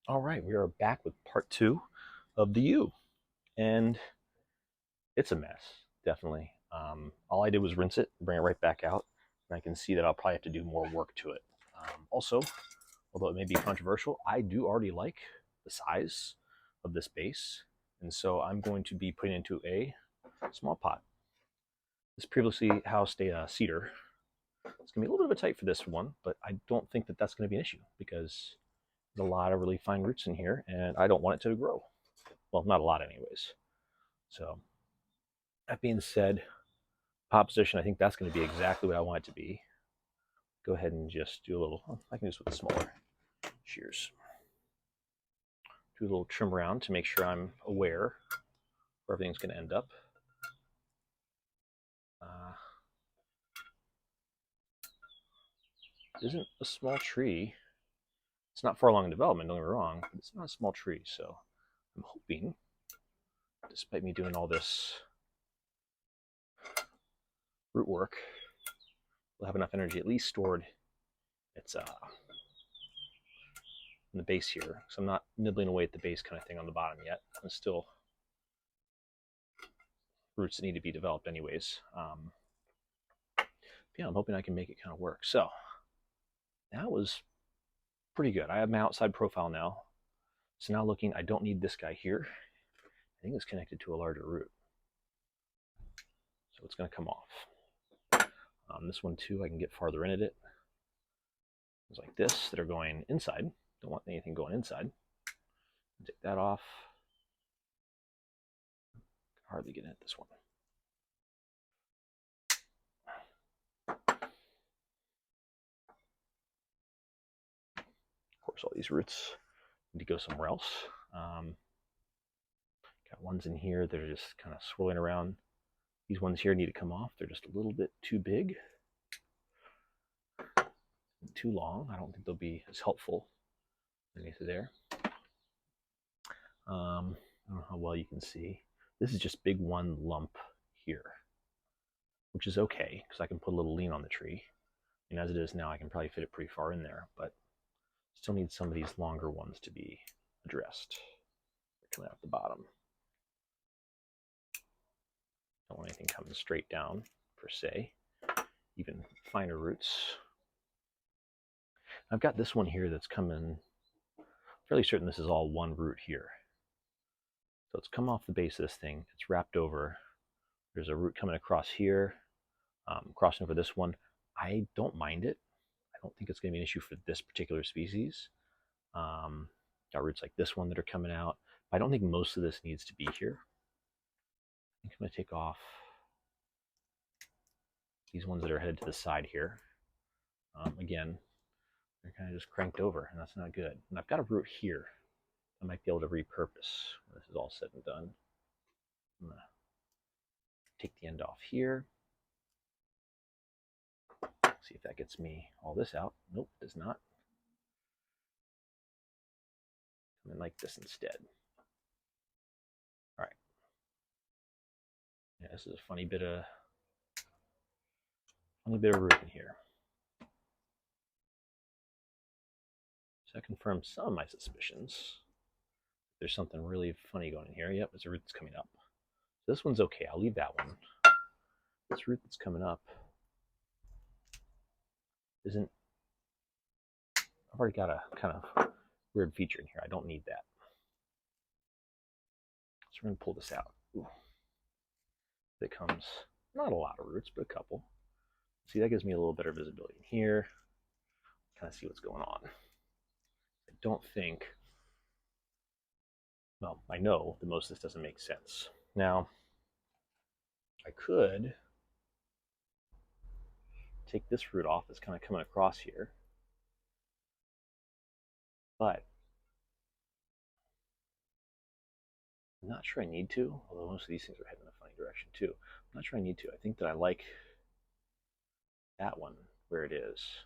All right, we are back with part two of the U, and it's a mess, definitely. All I did was rinse it, bring it right back out, and I can see that I'll probably have to do more work to it. Also, although it may be controversial, I do already like the size of this base, and so I'm going to be putting it into a small pot. This previously housed a cedar. It's going to be a little bit of a tight for this one, but I don't think that that's going to be an issue because there's a lot of really fine roots in here, and I don't want it to grow. Well, not a lot, anyways. So, that being said, pot position, I think that's going to be exactly what I want it to be. Go ahead and just do a little, I can do this with smaller shears. Do a little trim around to make sure I'm aware where everything's going to end up. It isn't a small tree. It's not far along in development, don't get me wrong, but it's not a small tree. So I'm hoping, despite me doing all this root work, we'll have enough energy at least stored. It's in the base here, so I'm not nibbling away at the base kind of thing on the bottom yet. I'm still roots that need to be developed anyways. Yeah, I'm hoping I can make it kind of work. So that was pretty good. I have my outside profile now. So now looking, I don't need this guy here. I think it's connected to a larger root. So it's going to come off. This one too, I can get farther into it. It's like this that are going inside. Don't want anything going inside. Take that off. Hardly get at this one. Of course, all these roots need to go somewhere else. Got ones in here that are just kind of swirling around. These ones here need to come off. They're just a little bit too big, too long. I don't think they'll be as helpful underneath there. I don't know how well you can see. This is just big one lump here, which is okay because I can put a little lean on the tree. And as it is now, I can probably fit it pretty far in there, but still need some of these longer ones to be addressed. They're coming out the bottom. Don't want anything coming straight down per se. Even finer roots. I've got this one here that's coming, fairly certain this is all one root here. So it's come off the base of this thing, it's wrapped over. There's a root coming across here, crossing over this one. I don't mind it. I don't think it's going to be an issue for this particular species. Got roots like this one that are coming out. I don't think most of this needs to be here. I think I'm going to take off these ones that are headed to the side here. Again, they're kind of just cranked over, and that's not good. And I've got a root here I might be able to repurpose when this is all said and done. I'm going to take the end off here. See if that gets me all this out. Nope, it does not. Come in like this instead. All right. Yeah, this is a funny bit of root in here. So that confirms some of my suspicions. There's something really funny going in here. Yep, there's a root that's coming up. So this one's okay. I'll leave that one. This root that's coming up isn't. I've already got a kind of weird feature in here. I don't need that. So we're going to pull this out. Ooh. It comes not a lot of roots, but a couple. See, that gives me a little better visibility in here. Kind of see what's going on. I don't think, well, I know that most of this doesn't make sense. Now, I could take this root off that's kind of coming across here, but I'm not sure I need to, although most of these things are heading in a funny direction too. I'm not sure I need to. I think that I like that one where it is.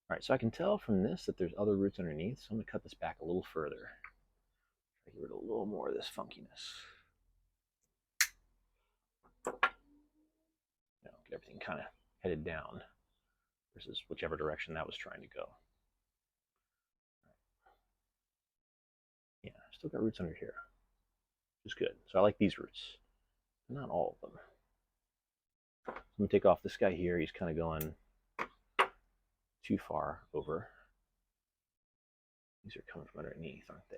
All right, so I can tell from this that there's other roots underneath, so I'm going to cut this back a little further. Try to get rid of a little more of this funkiness. Get everything kind of headed down versus whichever direction that was trying to go. Still got roots under here, which is good. So I like these roots, not all of them. I'm gonna take off this guy here. He's kind of going too far over. These are coming from underneath, aren't they?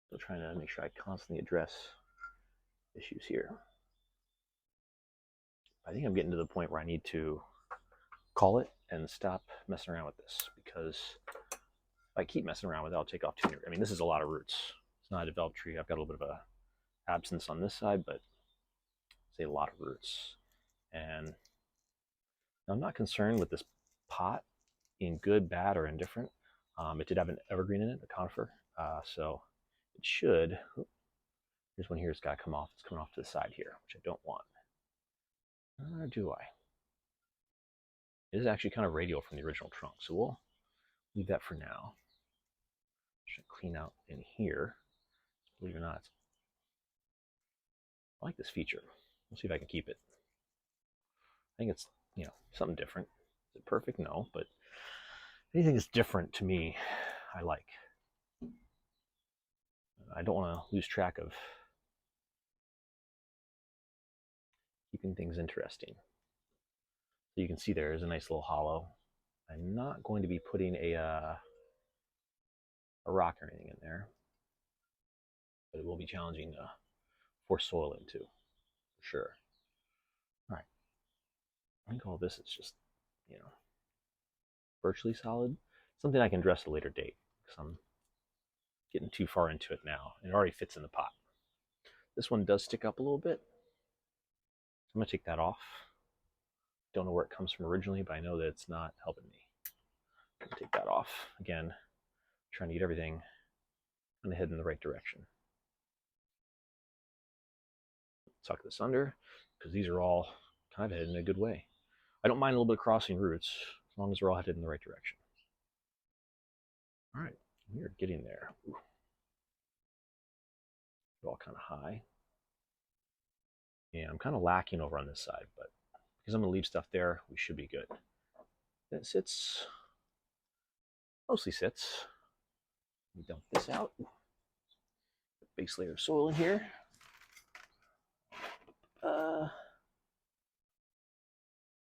Still trying to make sure I constantly address issues here. I think I'm getting to the point where I need to call it and stop messing around with this, because if I keep messing around with it, I'll take off too many. I mean, this is a lot of roots. It's not a developed tree. I've got a little bit of a absence on this side, but it's a lot of roots. And I'm not concerned with this pot being good, bad, or indifferent. It did have an evergreen in it, a conifer. So it should, here's one here, it's got to come off. It's coming off to the side here, which I don't want. Or do I? It is actually kind of radial from the original trunk, so we'll leave that for now. Should clean out in here. Believe it or not, I like this feature. We'll see if I can keep it. I think it's, you know, something different. Is it perfect? No, but anything that's different to me, I like. I don't want to lose track of keeping things interesting. So you can see there is a nice little hollow. I'm not going to be putting a rock or anything in there, but it will be challenging to force soil into, for sure. All right. I think all this is just, you know, virtually solid. Something I can address at a later date, because I'm getting too far into it now, and it already fits in the pot. This one does stick up a little bit. I'm gonna take that off. Don't know where it comes from originally, but I know that it's not helping me. I'm gonna take that off. Again, trying to get everything kind of head in the right direction. Tuck this under, because these are all kind of headed in a good way. I don't mind a little bit of crossing roots, as long as they're all headed in the right direction. All right, we are getting there. Ooh. They're all kind of high. Yeah, I'm kind of lacking over on this side, but because I'm going to leave stuff there, we should be good. It sits, mostly sits. Let me dump this out. Base layer of soil in here.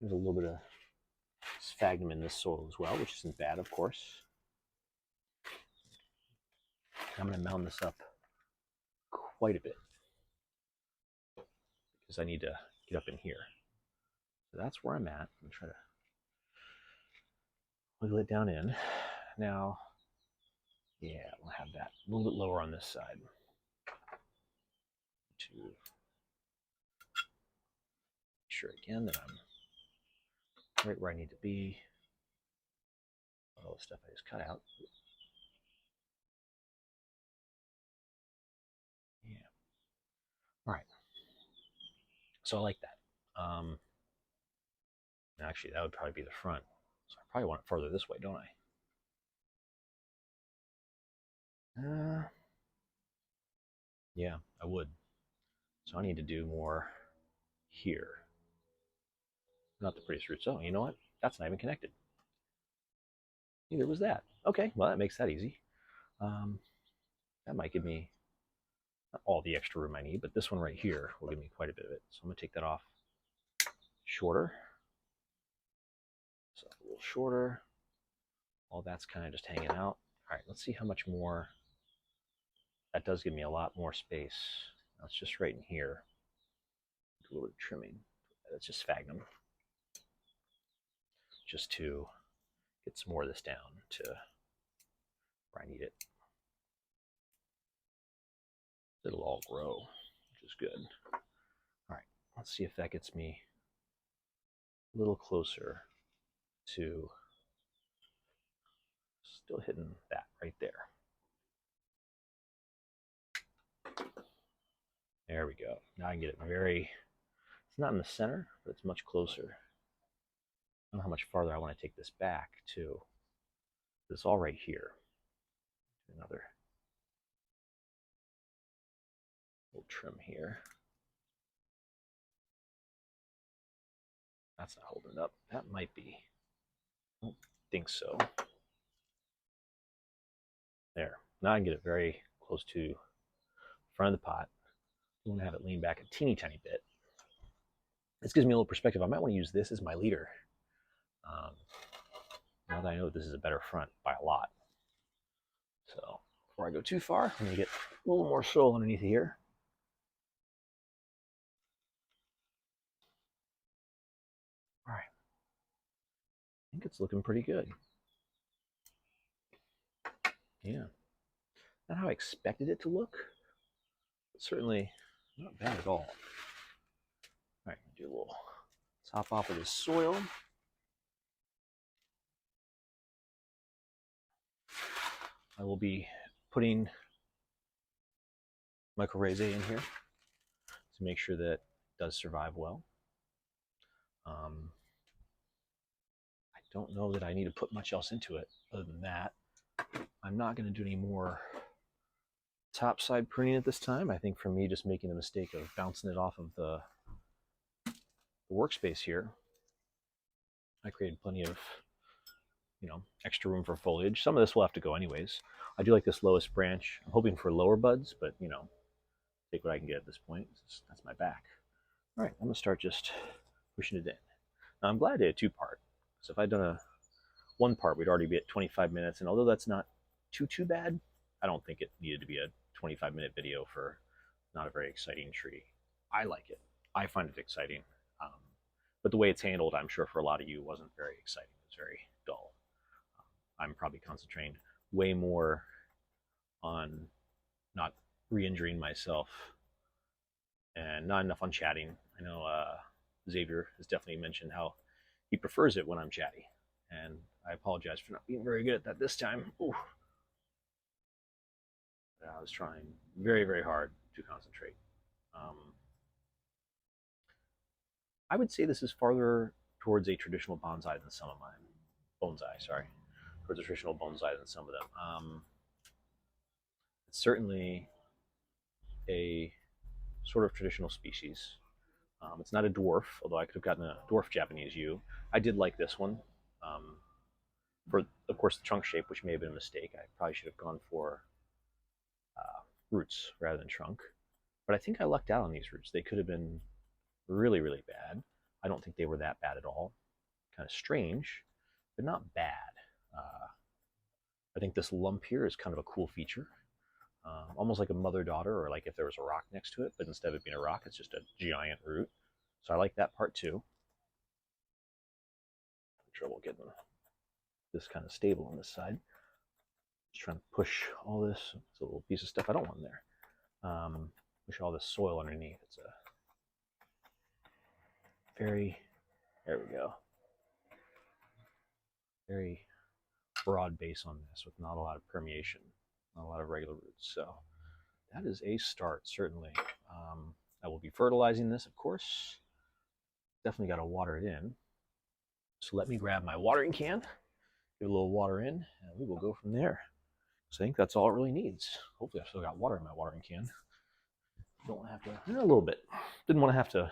There's a little bit of sphagnum in this soil as well, which isn't bad, of course. I'm going to mound this up quite a bit because I need to get up in here. So that's where I'm at. I'm going to try to wiggle it down in. Now, yeah, we'll have that a little bit lower on this side. To make sure again that I'm right where I need to be. All the stuff I just cut out. Yeah. All right. So I like that. Actually, that would probably be the front. So I probably want it farther this way, don't I? Yeah, I would. So I need to do more here. Not the prettiest roots. Oh, you know what? That's not even connected. Neither was that. Okay, well, that makes that easy. That might give me not all the extra room I need, but this one right here will give me quite a bit of it. So I'm going to take that off shorter. So a little shorter. All that's kind of just hanging out. All right, let's see how much more. That does give me a lot more space. That's just right in here. Do a little bit of trimming. That's just sphagnum. Just to get some more of this down to where I need it. It'll all grow, which is good. All right, let's see if that gets me a little closer to still hitting that right there. There we go. Now I can get it very, it's not in the center, but it's much closer. I don't know how much farther I want to take this back too. It's all right here. Another little trim here. That's not holding up. That might be. I don't think so. There. Now I can get it very close to the front of the pot. You want to have it lean back a teeny tiny bit. This gives me a little perspective. I might want to use this as my leader. Um, now that I know that this is a better front by a lot. So before I go too far, let me get a little more soil underneath here. All right. I think it's looking pretty good. Yeah. Not how I expected it to look, but certainly not bad at all. All right, do a little top off of this soil. I will be putting mycorrhizae in here to make sure that it does survive well. I don't know that I need to put much else into it other than that. I'm not going to do any more topside pruning at this time. I think for me, just making the mistake of bouncing it off of the workspace here, I created plenty of extra room for foliage. Some of this will have to go anyways. I do like this lowest branch. I'm hoping for lower buds, but take what I can get at this point. That's my back. All right, I'm gonna start just pushing it in. Now, I'm glad I did a two-part. So if I'd done a one part, we'd already be at 25 minutes. And although that's not too bad, I don't think it needed to be a 25-minute video for not a very exciting tree. I like it. I find it exciting. But the way it's handled, I'm sure for a lot of you, wasn't very exciting. It was very dull. I'm probably concentrating way more on not re-injuring myself and not enough on chatting. I know Xavier has definitely mentioned how he prefers it when I'm chatty, and I apologize for not being very good at that this time. Ooh. I was trying very, very hard to concentrate. I would say this is farther towards a traditional bonsai than some of mine. Bonsai, sorry. Towards a traditional bonsai than some of them. It's certainly a sort of traditional species. It's not a dwarf, although I could have gotten a dwarf Japanese yew. I did like this one. For, of course, the trunk shape, which may have been a mistake. I probably should have gone for roots rather than trunk. But I think I lucked out on these roots. They could have been really, really bad. I don't think they were that bad at all. Kind of strange, but not bad. I think this lump here is kind of a cool feature. Almost like a mother-daughter, or like if there was a rock next to it, but instead of it being a rock, it's just a giant root. So I like that part too. Trouble getting this kind of stable on this side. Just trying to push all this. It's a little piece of stuff I don't want in there. Push all this soil underneath. It's a very, there we go, very broad base on this with not a lot of permeation, not a lot of regular roots. So that is a start, certainly. I will be fertilizing this, of course. Definitely got to water it in. So let me grab my watering can, give a little water in, and we will go from there. So I think that's all it really needs. Hopefully I've still got water in my watering can. Don't want to have to, a little bit. Didn't want to have to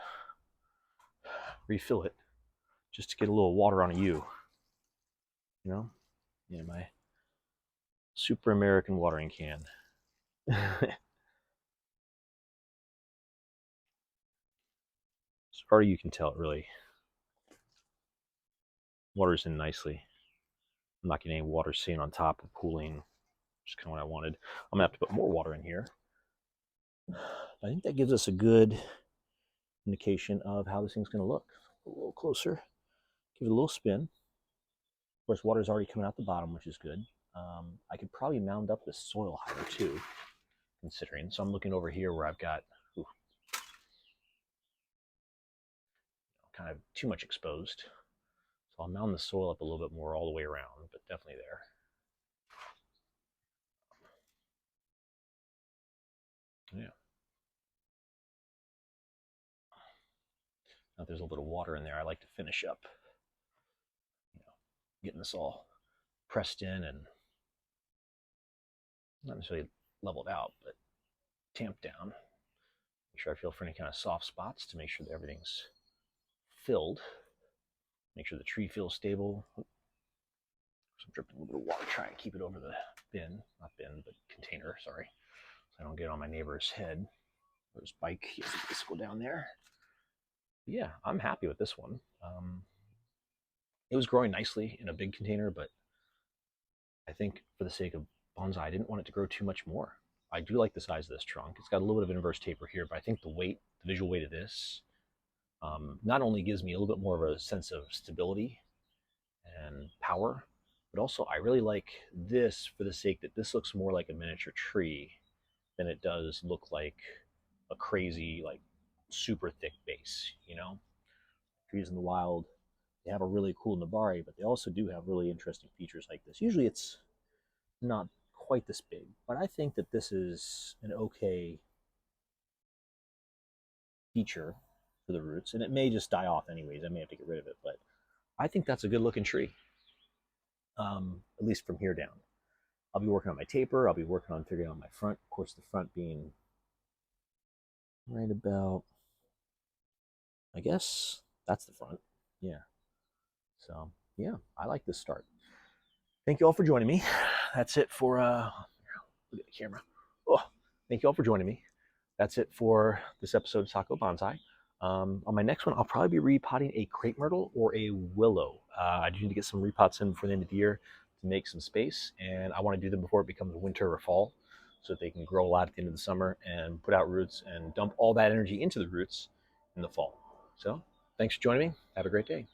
refill it just to get a little water on a yew. Yeah, my super American watering can. As far as you can tell, it really waters in nicely. I'm not getting any water sitting on top or pooling, which is kind of what I wanted. I'm gonna have to put more water in here. I think that gives us a good indication of how this thing's gonna look. A little closer, give it a little spin. Of course, water's already coming out the bottom, which is good. I could probably mound up this soil higher too, considering. So I'm looking over here where I've got kind of too much exposed. So I'll mound the soil up a little bit more all the way around, but definitely there. Yeah. Now there's a little water in there. I like to finish up, getting this all pressed in and not necessarily leveled out, but tamped down. Make sure I feel for any kind of soft spots to make sure that everything's filled. Make sure the tree feels stable. I'm dripping a little bit of water, try and keep it over the bin, not bin, but container, sorry, so I don't get it on my neighbor's head or his bike. He has a bicycle down there. But yeah, I'm happy with this one. It was growing nicely in a big container, but I think for the sake of bonsai, I didn't want it to grow too much more. I do like the size of this trunk. It's got a little bit of inverse taper here, but I think the weight, the visual weight of this, not only gives me a little bit more of a sense of stability and power, but also I really like this for the sake that this looks more like a miniature tree than it does look like a crazy, like super thick base, you know? Trees in the wild, they have a really cool Nabari, but they also do have really interesting features like this. Usually it's not quite this big, but I think that this is an okay feature for the roots, and it may just die off anyways. I may have to get rid of it, but I think that's a good looking tree, at least from here down. I'll be working on my taper. I'll be working on figuring out my front. Of course, the front being right about, I guess that's the front. Yeah. So yeah, I like this start. Thank you all for joining me. That's it for look at the camera. Oh, thank you all for joining me. That's it for this episode of TacoBonsai. On my next one, I'll probably be repotting a crepe myrtle or a willow. I do need to get some repots in before the end of the year to make some space, and I want to do them before it becomes winter or fall so that they can grow a lot at the end of the summer and put out roots and dump all that energy into the roots in the fall. So thanks for joining me. Have a great day.